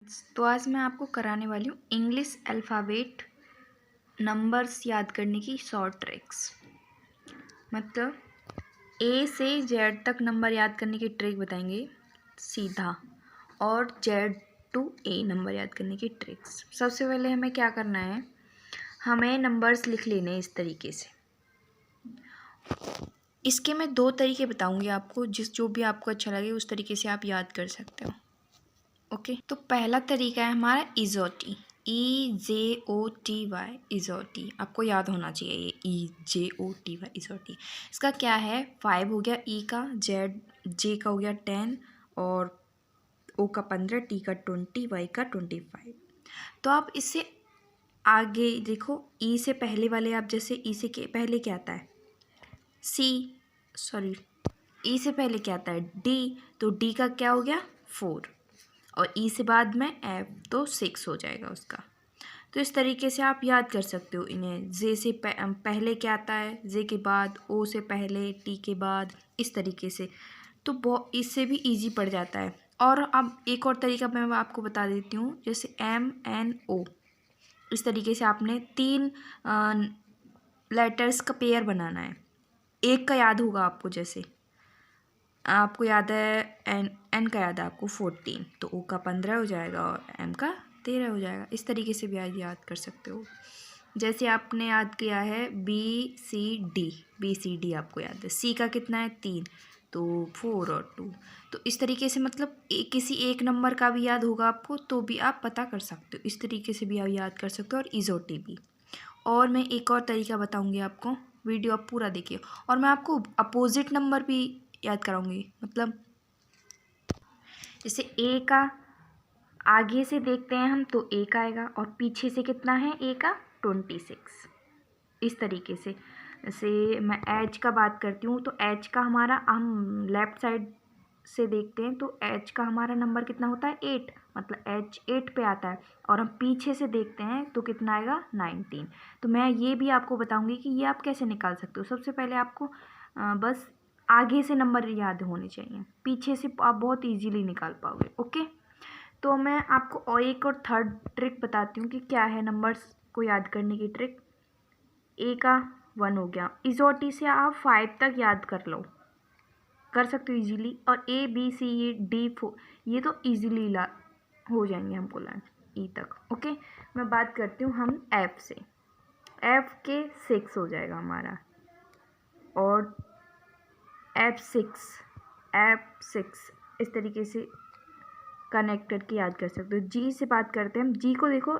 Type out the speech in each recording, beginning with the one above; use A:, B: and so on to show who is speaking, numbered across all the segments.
A: Friends, तो आज मैं आपको कराने वाली हूँ इंग्लिश अल्फ़ाबेट नंबर्स याद करने की शॉर्ट ट्रिक्स। मतलब ए से जेड तक नंबर याद करने की ट्रिक बताएंगे सीधा, और जेड टू ए नंबर याद करने की ट्रिक्स। सबसे पहले हमें क्या करना है, हमें नंबर्स लिख लेने इस तरीके से। इसके मैं 2 तरीके बताऊँगी आपको, जो भी आपको अच्छा लगे उस तरीके से आप याद कर सकते हो। ओके, तो पहला तरीका है हमारा इजोटी, EJOTY, इजोटी। आपको याद होना चाहिए ये EJOTY इजोटी। इसका क्या है, 5 हो गया ई का, जे का हो गया 10, और ओ का 15, टी का 20, वाई का 25। तो आप इससे आगे देखो, ई से पहले वाले आप जैसे ई से पहले क्या आता है ई से पहले क्या आता है डी, तो डी का क्या हो गया 4, और ई से बाद में एफ, तो 6 हो जाएगा उसका। तो इस तरीके से आप याद कर सकते हो इन्हें। जे से पहले क्या आता है, जे के बाद, ओ से पहले, टी के बाद, इस तरीके से। तो इससे भी इजी पड़ जाता है। और अब एक और तरीका मैं आपको बता देती हूँ, जैसे MNO। इस तरीके से आपने 3 लेटर्स का पेयर बनाना है। एक का याद होगा आपको, जैसे आपको याद है एन का याद है आपको 14, तो ओ का 15 हो जाएगा और एम का 13 हो जाएगा। इस तरीके से भी याद कर सकते हो। जैसे आपने याद किया है BCD आपको याद है। सी का कितना है 3, तो 4 और 2। तो इस तरीके से मतलब किसी एक नंबर का भी याद होगा आपको, तो भी आप पता कर सकते हो। इस तरीके से भी आप याद कर सकते हो, और इजोटी भी। और मैं एक और तरीका बताऊँगी आपको, वीडियो आप पूरा देखिए। और मैं आपको अपोजिट नंबर भी याद कराऊंगी। मतलब जैसे ए का आगे से देखते हैं हम, तो ए का आएगा, और पीछे से कितना है ए का 26। इस तरीके से। जैसे मैं एच का बात करती हूँ, तो एच का हमारा, हम लेफ़्ट साइड से देखते हैं तो एच का हमारा नंबर कितना होता है 8, मतलब एच 8 पे आता है। और हम पीछे से देखते हैं तो कितना आएगा 19। तो मैं ये भी आपको बताऊंगी कि ये आप कैसे निकाल सकते हो। सबसे पहले आपको बस आगे से नंबर याद होने चाहिए, पीछे से आप बहुत इजीली निकाल पाओगे। ओके, तो मैं आपको और एक और थर्ड ट्रिक बताती हूँ कि क्या है नंबर्स को याद करने की ट्रिक। ए का 1 हो गया, इजोटी से आप 5 तक याद कर सकते हो इजीली। और ABCD 4 ये तो इजीली हो जाएंगे हमको लाइन ई तक। ओके, मैं बात करती हूँ हम एफ से। एफ के 6 हो जाएगा हमारा, और F6 इस तरीके से कनेक्ट करके याद कर सकते हो। जी से बात करते हैं हम। जी को देखो,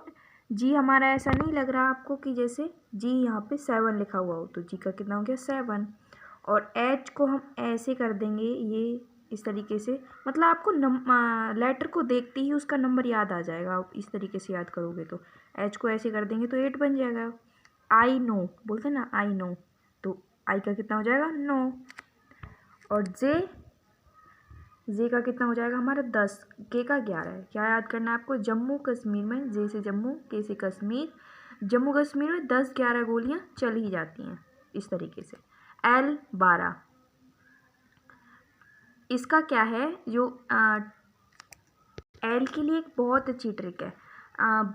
A: जी हमारा ऐसा नहीं लग रहा आपको कि जैसे जी यहाँ पे 7 लिखा हुआ हो, तो जी का कितना हो गया 7। और एच को हम ऐसे कर देंगे, ये इस तरीके से। मतलब आपको लेटर को देखते ही उसका नंबर याद आ जाएगा। आप इस तरीके से याद करोगे तो एच को ऐसे कर देंगे तो 8 बन जाएगा। आई नो बोलते हैं ना, आई नो, तो आई का कितना हो जाएगा 9। और जे का कितना हो जाएगा हमारा 10, के का 11 है। क्या याद करना है आपको, जम्मू कश्मीर में, जे से जम्मू, के से कश्मीर, जम्मू कश्मीर में 10-11 गोलियां चल ही जाती हैं इस तरीके से। L 12, इसका क्या है, जो एल के लिए एक बहुत अच्छी ट्रिक है।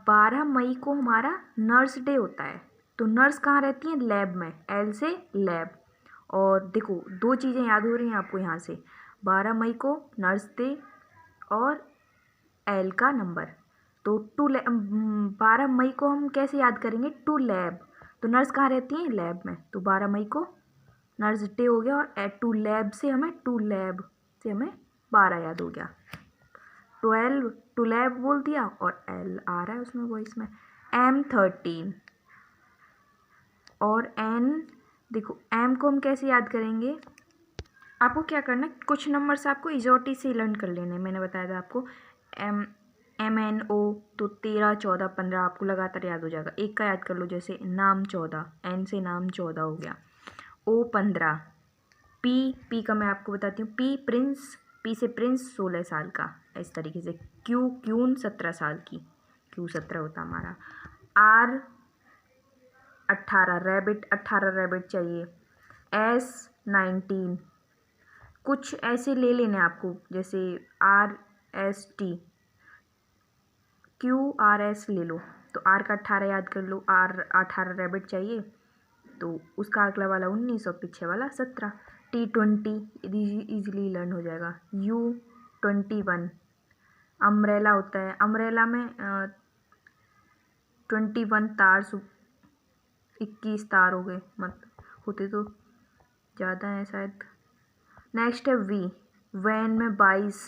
A: 12 मई को हमारा नर्स डे होता है, तो नर्स कहाँ रहती है, लैब में, एल से लैब। और देखो 2 चीज़ें याद हो रही हैं आपको यहाँ से, 12 मई को नर्स डे और एल का नंबर। तो 12 मई को हम कैसे याद करेंगे, टू लैब, तो नर्स कहाँ रहती है, लैब में, तो 12 मई को नर्स डे हो गया। और टू लैब से हमें 12 याद हो गया। 12 बोल दिया, और एल आ रहा है उसमें वॉइस में। M13 और N, देखो M को हम कैसे याद करेंगे, आपको क्या करना है, कुछ नंबर्स आपको इजोटी से लर्न कर लेने। मैंने बताया था आपको MNO, तो 13, 14, 15 आपको लगातार याद हो जाएगा। एक का याद कर लो, जैसे नाम 14, N से नाम 14 हो गया। O 15, P का मैं आपको बताती हूँ, P से प्रिंस 16 साल का, इस तरीके से। क्यून 17 साल की, Q 17 होता हमारा। R 18, रैबिट 18 रैबिट चाहिए। S 19, कुछ ऐसे ले लेने आपको, जैसे RST QRS ले लो, तो R का 18 याद कर लो, R 18 रैबिट चाहिए, तो उसका अगला वाला 19 और पीछे वाला 17। T20 इजीली लर्न हो जाएगा। U21 अम्ब्रेला होता है, अम्ब्रेला में 21 तार 21 तार हो गए, मत होते तो ज़्यादा है शायद। नेक्स्ट है V, वैन में 22।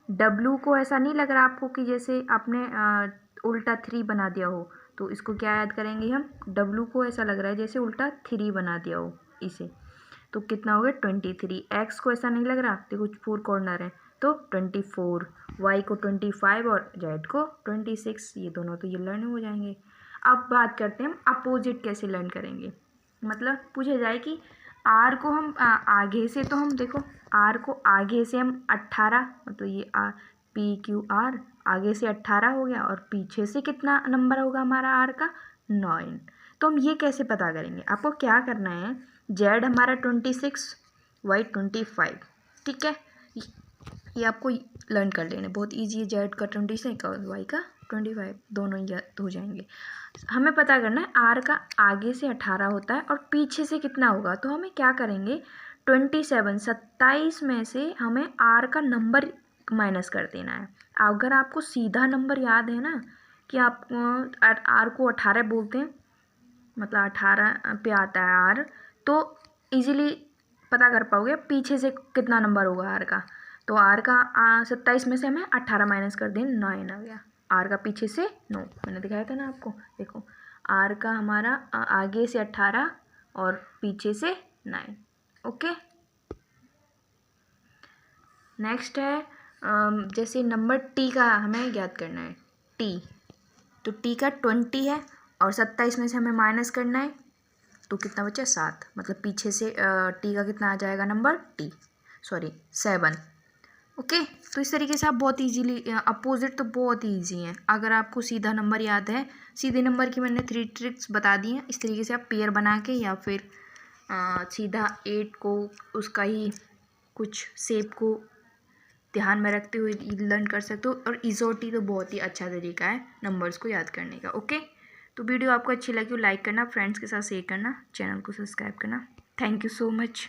A: W को ऐसा नहीं लग रहा आपको कि जैसे आपने उल्टा 3 बना दिया हो, तो इसको क्या याद करेंगे हम, W को ऐसा लग रहा है जैसे उल्टा 3 बना दिया हो इसे, तो कितना हो गया 23। X को ऐसा नहीं लग रहा, देखो 4 कॉर्नर है तो 24, Y को 25 और Z को 26, ये दोनों तो ये लर्न हो जाएंगे। अब बात करते हैं हम अपोजिट कैसे लर्न करेंगे। मतलब पूछा जाए कि R को हम आगे से, तो हम देखो R को आगे से हम 18, मतलब ये PQR आगे से 18 हो गया, और पीछे से कितना नंबर होगा हमारा R का 9। तो हम ये कैसे पता करेंगे, आपको क्या करना है, Z हमारा 26, Y 25, ठीक है, ये आपको लर्न कर लेना, बहुत इजी है। Z का 26 और Y का 25 दोनों याद हो जाएंगे। हमें पता करना है R का आगे से 18 होता है और पीछे से कितना होगा, तो हमें क्या करेंगे 27 में से हमें R का नंबर माइनस कर देना है। अगर आपको सीधा नंबर याद है ना कि आप R को 18 बोलते हैं, मतलब 18 पे आता है R, तो इजीली पता कर पाओगे पीछे से कितना नंबर होगा R का। तो R का 27 में से हमें 18 माइनस कर दें, 9 आ गया। R का पीछे से 9, मैंने दिखाया था ना आपको, देखो R का हमारा आगे से 18 और पीछे से 9। ओके, नेक्स्ट है जैसे नंबर T का हमें याद करना है, T, तो T का 20 है और 27 में से हमें माइनस करना है, तो कितना बचा 7, मतलब पीछे से T का कितना आ जाएगा नंबर 7। ओके, तो इस तरीके से आप बहुत इजीली, अपोजिट तो बहुत ईजी है। अगर आपको सीधा नंबर याद है, सीधे नंबर की मैंने 3 ट्रिक्स बता दी हैं, इस तरीके से आप पेयर बना के या फिर सीधा 8 को उसका ही कुछ शेप को ध्यान में रखते हुए लर्न कर सकते हो। और इजोटी तो बहुत ही अच्छा तरीका है नंबर्स को याद करने का। ओके, तो वीडियो आपको अच्छी लगी हो लाइक करना, फ्रेंड्स के साथ शेयर करना, चैनल को सब्सक्राइब करना। Thank you so much.